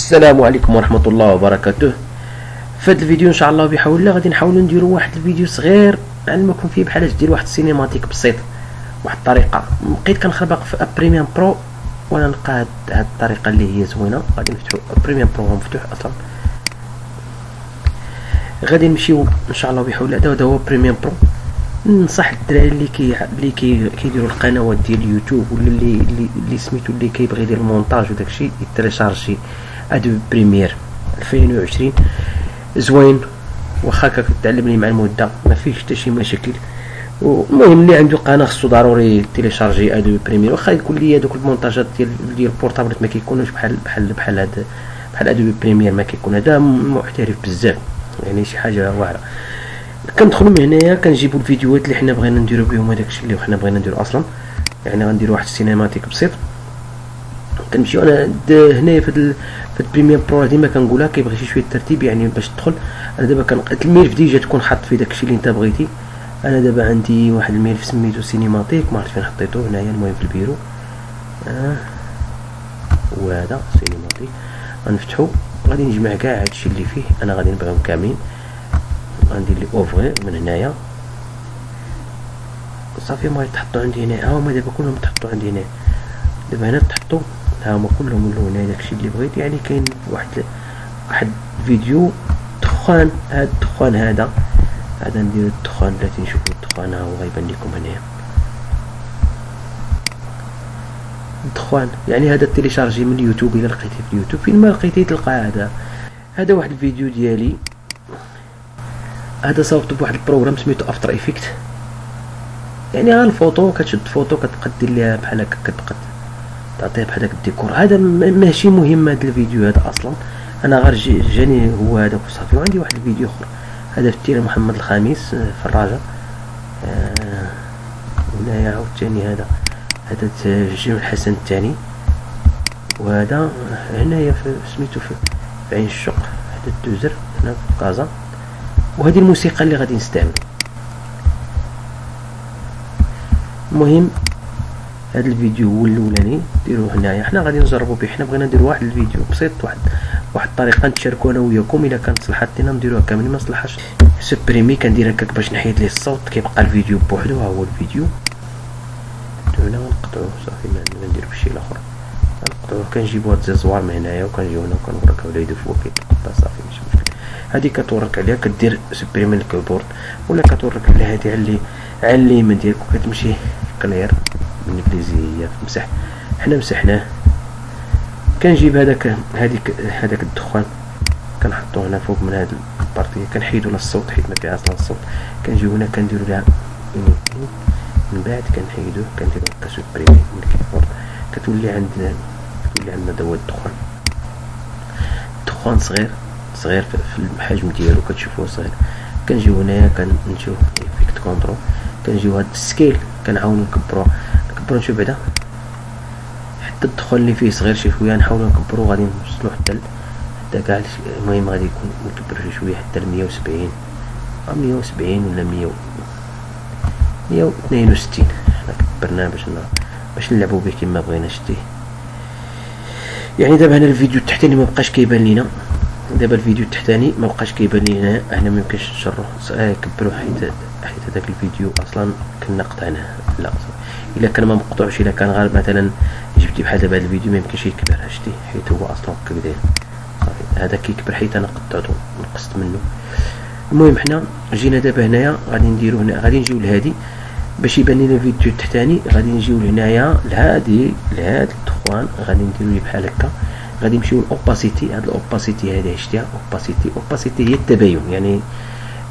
السلام عليكم ورحمة الله وبركاته. في هذا الفيديو ان شاء الله بحول الله غادي نحاولوا نديروا واحد الفيديو صغير نعلمكم فيه بحال دير واحد السينماتيك بسيط، واحد الطريقه بقيت كنخربق في بريميوم برو وانا نلقى هاد الطريقه اللي هي زوينه. غادي نفتحوا بريميوم برو مفتوح اصلا، غادي نمشيو ان شاء الله بحول الله. هذا هو بريميوم برو. ننصح الدراري اللي كيديروا القنوات ديال اليوتيوب ولا اللي سميتو اللي كيبغي يدير المونتاج وداكشي يتيليشارجي ادوبي بريمير 2020 زوين، واخا كتعلم لي مع المده ما فيهش حتى شي مشاكل. والمهم اللي عنده قناه خصو ضروري تيليشارجي ادوبي بريمير، واخا يقول لي هذوك المونتاجات ديال البورطابلات ما كيكونوش بحال هذا بحال ادوبي بريمير، ما كيكون هذا محترف بزاف، يعني شي حاجه واعره. كندخلوا من هنايا كنجيبوا الفيديوهات اللي حنا بغينا نديرو بهم، هذاك الشيء اللي حنا بغينا نديرو اصلا. يعني غنديروا واحد السينماتيك بسيط. كنمشيو انا هنايا في البريمير برو ديما كنقولها كيبغي شي شويه الترتيب يعني باش تدخل. انا دابا الملف ديجا تكون حاط فيه داك الشيء اللي انت بغيتي. انا دابا عندي واحد الملف سميتو سينماتيك، ما عرفت فين حطيتو، هنايا المهم في البيرو. وهذا سينماتيك غنفتحو، غادي نجمع كاع هادشي اللي فيه، انا غادي نبغيهم كاملين. غندير لي اوفغي من هنايا صافي، ما يتحطوا عندي هنا. ها هما دابا كلهم تحطوا عندي هنا. دابا هنا تحطوا ها هما كلهم ولاو هنا داكشي اللي بغيت. يعني كاين واحد فيديو دخان. هذا الدخان هذا نديرو الدخان، بلاتي نشوفو الدخان ها هو غيبان لكم هنايا الدخان. يعني هذا تيليشارجي من اليوتيوب، الا لقيتيه في اليوتيوب فين ما لقيتيه تلقى هذا واحد الفيديو ديالي. هذا صاوبته بواحد البروغرام سميتو افتر افكت. يعني ها الفوتو كتشد فوتو كتبقى دير ليها بحال هكا، كتبقى تعطيها بحال هكا الديكور. هذا ماشي مهم هذا الفيديو هذا اصلا، انا غير جاني هو هذاك وصافي. وعندي واحد الفيديو اخر هذا في التيرا محمد الخامس في الراجا. هنايا عاوتاني هذا جيم الحسن الثاني. وهذا هنايا سميتو في عين الشق، هذا الدوزر هنا في كازا. وهذه الموسيقى اللي غادي نستعمل. المهم هذا الفيديو هو الاولاني ديروه هنايا. حنا غادي نجربوا به، حنا بغينا نديروا واحد الفيديو بسيط، واحد الطريقه نتشاركوا انا وياكم. الا كانت صلحت لينا نديروها كاملين، ما صلحش سوبريمي كندير هكاك باش نحيد ليه الصوت، كيبقى الفيديو بوحدو. ها هو الفيديو هنا ونقطعوه صافي، ما نديرو بشي الاخر. نقطعوه، كنجيبو هاد الزوار من هنايا وكنجيو هنا وكنوريكو على يدو فوق كيتقطع صافي ماشي مشكل. هادي كتورك عليها كدير سوبريمي الكيبورد، ولا كتورك على هادي على اليمين ديالك وكتمشي كلير بالانجليزيه مسح. حنا مسحناه. كنجيب هذاك الدخان كنحطوه هنا فوق من هاد البارتي، كنحيدو له الصوت حيت ما فيها اصلا الصوت. كنجيو هنا كنديرو لها من بعد كنحيدوه كنديرو هكا سوبريمي من الكيبورد. كتولي عندنا دوا الدخان صغير في الحجم ديالو، كتشوفوه صغير. كنجيو هنايا كنمشيو افكت كونترول، كنجيو هاد السكيل كنعاونو نكبرو نشوف بعدا حتى الدخان اللي فيه صغير شي شويه، نحاولو نكبرو. غادي نوصلو حتى كاع. المهم غادي يكون نكبر شي شويه حتى ل 170 ولا 162. حنا كبرناه باش نلعبو به كيما بغينا. شتيه يعني دابا هنا الفيديو التحتاني ما بقاش كيبان لينا. دابا الفيديو التحتاني ما بقاش كيبان لينا هنا، ما يمكنش نشرو كبروا حيت هذاك الفيديو اصلا كنا قطعناه. لا الا كان ما مقطوعش، الا كان غير مثلا جبتي بحال دابا هذا الفيديو ما يمكنش يكبر. شتي حيت هو اصلا هكا داير صافي. هذا كيكبر حيت انا قطعته نقصت منه. المهم حنا جينا دابا هنايا غادي نديرو هنا، غادي نجيو لهادي باش يبان لنا الفيديو التحتاني. غادي نجيو لهنايا لهاد الدخان، غادي نديرو ليه بحال هكا. غادي نمشيو للاوباسيتي. هاد الاوباسيتي هذه شتيها اوباسيتي هي التباين، يعني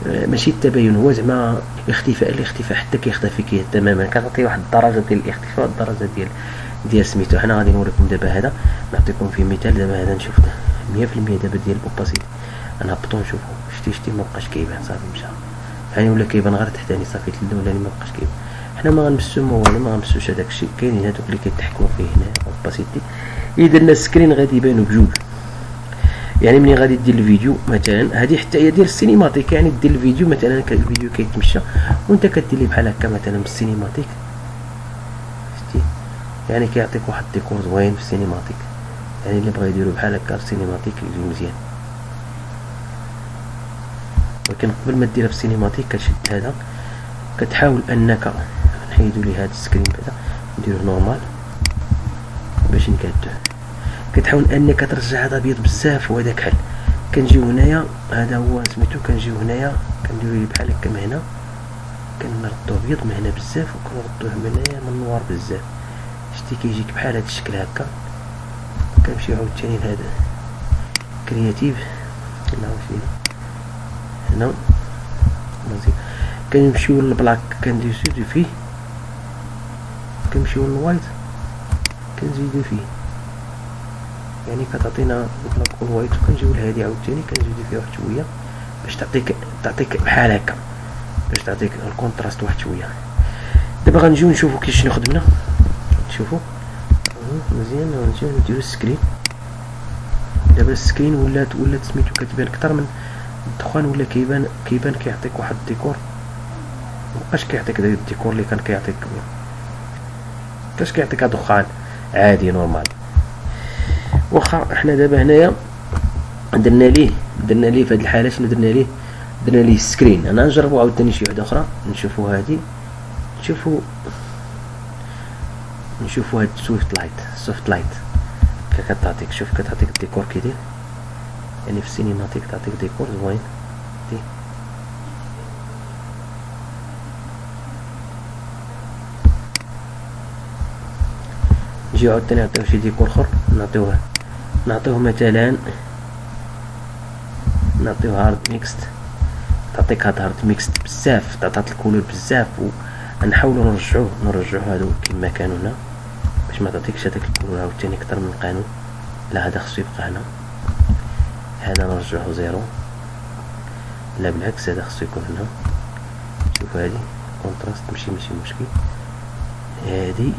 ماشي التباين، هو زعما الاختفاء حتى كيختفي تماما. كتعطي واحد الدرجه ديال الاختفاء، الدرجه ديال سميتو. حنا غادي نوريكم دابا هذا، نعطيكم فيه مثال. دابا هذا نشوف 100% دابا ديال الاوباسيتي، نهبطو نشوفو. شتي ما بقاش كيبان صافي مشى. يعني ولا كيبان غير تحتاني صافي، الاولاني ما بقاش كيبان. حنا ما غنمسو والو، ما غنمسوش هذاك الشيء. كاينين هذوك اللي كيتحكموا فيه هنا اوباسيتي. اذا درنا السكرين غادي يبانو بجوج. يعني ملي غادي دير الفيديو مثلا، هذه حتى هي ديال السينماتيك. يعني دير الفيديو مثلا الفيديو كيتمشى وانت كدير ليه بحال هكا مثلا بالسينماتيك. شتي يعني كيعطيك واحد الديكور زوين في السينماتيك. يعني اللي بغا يديرو بحال هكا السينيماتيك يجي مزيان. ولكن قبل ما ديرها في السينيماتيك كتشد هذا، كتحاول انك نحيدو ليه هاد السكرين بعدا نديروه نورمال باش نكادوه. كتحاول انك ترجع هذا ابيض بزاف وهذاك حل. كنجيو هنايا هذا هو سميتو، كنجيو هنايا كنديرو ليه بحال هكا من هنا، كنردو ابيض من هنا بزاف وكنردوه من هنايا من نوار بزاف. شتي كيجيك بحال هاد الشكل هكا. كنمشيو عاوتاني لهذا كرياتيف هنا مزيان. كنمشيو للبلاك كنديزيدو فيه، كنمشيو للوايت كنزيدو فيه، يعني كتعطينا البلاك والوايت. وكنجيو لهادي عاوتاني كنزيدو فيه واحد شويه باش تعطيك بحال هكا، باش تعطيك الكونتراست واحد شويه. دابا غنجيو نشوفو كي شنو خدمنا. شوفو مزيان. غنجيو نديرو السكرين. دابا السكرين ولات سميتو كتبان اكثر من الدخان، ولا كيبان كيعطيك واحد الديكور. مبقاش كيعطيك داك الديكور اللي كان كيعطيك، مبقاش كيعطيك دخان عادي نورمال. واخا حنا دابا هنايا درنا ليه في هاد الحاله شنو درنا ليه السكرين. انا نجربو عاوتاني شي وحده اخرى نشوفو هادي، نشوفو هاد سوفت لايت كتعطيك. شوف كتعطيك الديكور كيدير، يعني في السينيماتيك تعطيك ديكور زوين. نجيو عاوتاني نعطيوه شي ديكور اخر، نعطيوه مثلا نعطيوه هارد ميكست. تعطيك هاد هارد ميكست بزاف، تعطات الكولور بزاف. ونحاولو نرجعوه هادو كما كانوا هنا باش ما تعطيكش هداك الكولور عاوتاني اكثر من القانون. لا هذا خصو يبقى هنا، هذا نرجعوه زيرو، لا بالعكس هذا خصو يكون هنا. شوف هادي كونتراست ماشي مشكل. هادي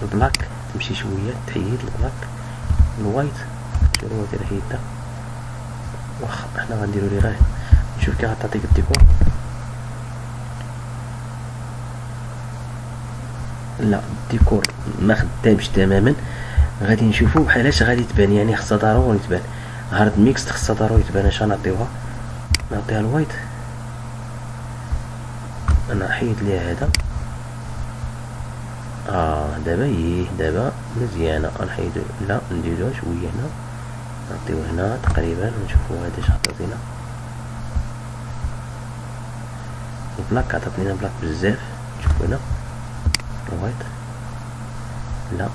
البلاك تمشي شويه، تحيد البلاك. الوايت شنو هو داير حيدها. واخا حنا غنديرو ليه غير نشوف كي غتعطيك الديكور. لا الديكور ما خدامش تماما. غادي نشوفو بحالاش غادي تبان، يعني خصها ضروري تبان. هارد ميكس خصها ضروري تبان. اش نعطيها الوايت. انا نحيد ليها هذا. دابا مزيانه. نحيدو، لا نديروها شويه هنا، نعطيوه هنا تقريبا ونشوفو هذا اش عطاتينا. البلاك عطاتني بلاك بزاف. نشوفو هنا الوايت، لا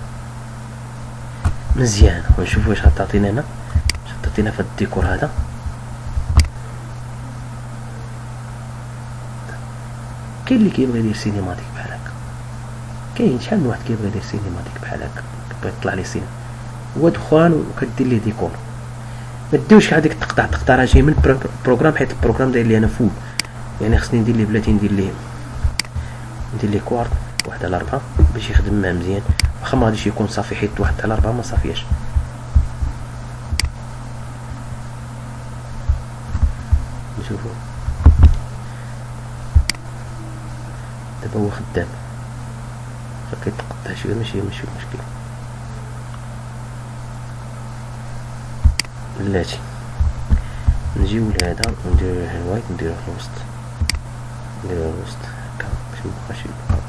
مزيان. ونشوفو واش غتعطينا هنا، واش غتعطينا في الديكور هذا. كاين اللي كيبغي يدير سينيماتيك بحال هكا، كاين شحال من واحد كيبغي يدير سينيماتيك بحال هكا، كيبغي يطلع ليه سينما هو دخان وكدير ليه ديكور. ما ديوش هذيك تقطع راه جاي من البروغرام، حيت البروغرام داير لي انا فول. يعني خصني ندير ليه بلاتي ندير ليه كوارت 1/4 باش يخدم معاه مزيان. واخا ما غاديش يكون صافي، حيت 1/4 ما صافياش. نشوفو دابا هو خدام، فكيتقطع شويه ماشي مشكل. بلاتي نجيو لهذا ونديرو له الوايت، نديروه في الوسط هكا باش مبقاش يبقى،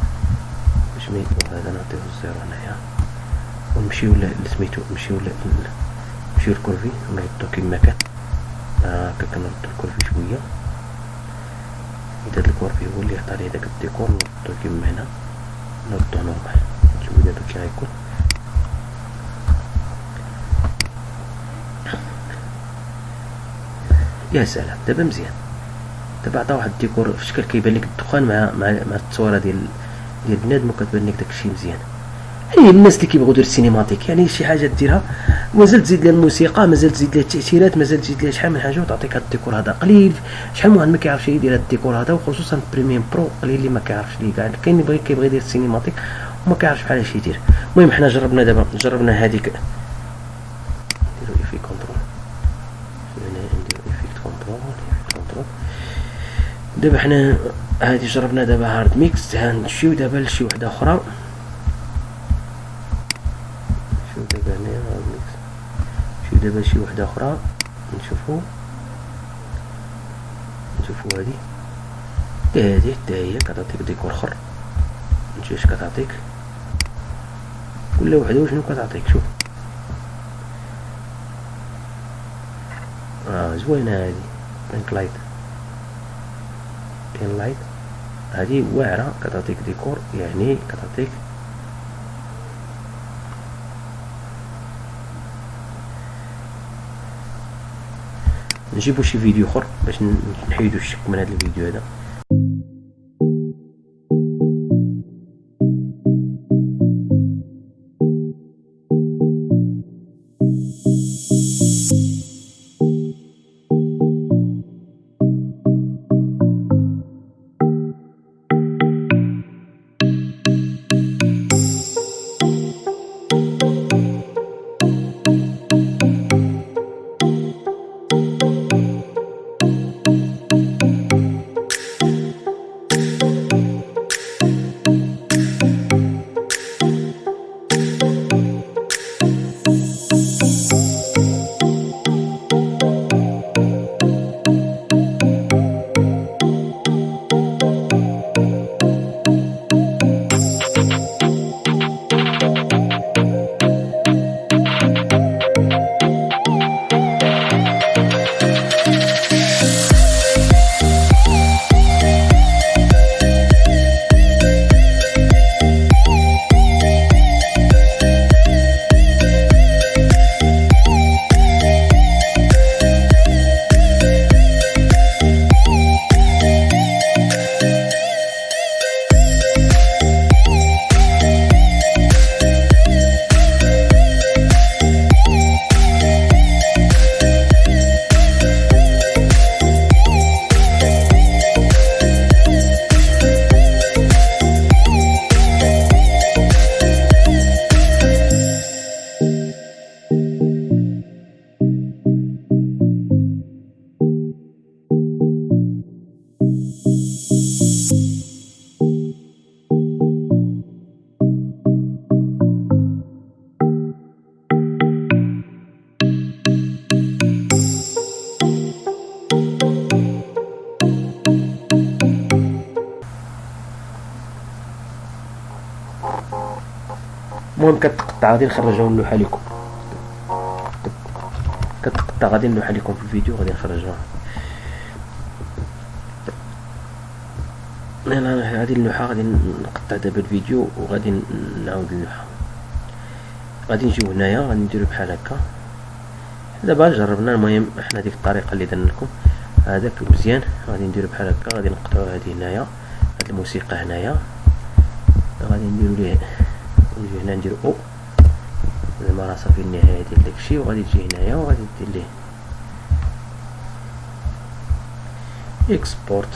باش ما يبقى هذا نعطيوه الزيرو هنايا. ونمشيو لسميتو نمشيو للكورفي نردو كيما كان هكا. كنردو الكورفي شويه، هذا الكورفي هو اللي يعطي داك الديكور. نردو كيما هنا، نردو نورمال. نشوفو دابا كي غيكون. يا سلام دابا مزيان. دابا عطا واحد الديكور في شكل كيبان لك الدخان مع التصويره ديال بنادم، وكتبان لك داكشي مزيان. يعني الناس اللي كيبغيو يديروا السينيماتيك، يعني شي حاجه ديرها مازال تزيد لها الموسيقى، مازال تزيد لها التاثيرات، مازال تزيد لها شحال من حاجه وتعطيك هذا الديكور هذا. قليل شحال من واحد ما كيعرفش يدير هذا الديكور هذا، وخصوصا بريميوم برو قليل اللي ما كيعرفش ليه كاع. كاين اللي كيبغي يدير السينيماتيك وما كيعرفش بحالاش يدير. المهم حنا جربنا هذيك. نديرو ايفيكت كنترول، نديرو ايفيكت كنترول. دابا حنا هادي جربنا دابا هارد ميكس. نمشيو دابا لشي وحده اخرى. شوف دابا هنايا دابا شي وحده اخرى نشوفو هادي حتى هي كتعطيك ديكور اخر. نشوف اش كتعطيك كل وحده وشنو كتعطيك. شوف زوينه هادي بينك لايت، كاين لايت هادي واعره كتعطيك ديكور، يعني كتعطيك نجيبو شي فيديو اخر باش نحيدو الشك من هذا الفيديو هذا. المهم كتقطع غادي نخرجها ونلوحها لكم، كتقطع غادي نلوحها لكم في الفيديو غادي نخرجها. انا هذه اللوحه غادي نقطع دابا الفيديو وغادي نعاود اللوحه. غادي نجيو هنايا غادي نديرو بحال هكا. دابا جربنا، المهم حنا ديك الطريقه اللي درنا لكم هذاك مزيان. غادي نديرو بحال هكا، غادي نقطعو هذه هنايا، هاد الموسيقى هنايا غادي نديرو ليه، نجي هنا نديرو او زعما راه صافي النهايه ديال داكشي، وغادي تجي هنايا وغادي دير ليه اكسبورت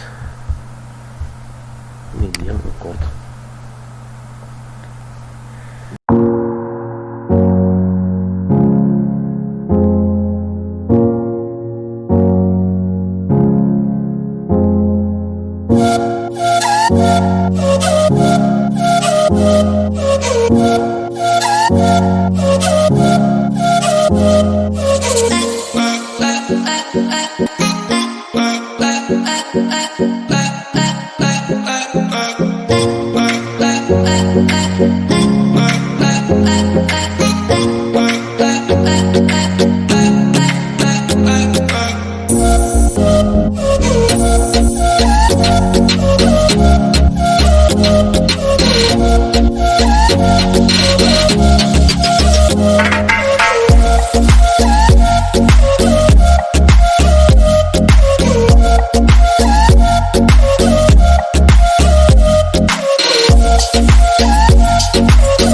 ميديا ريكورد. La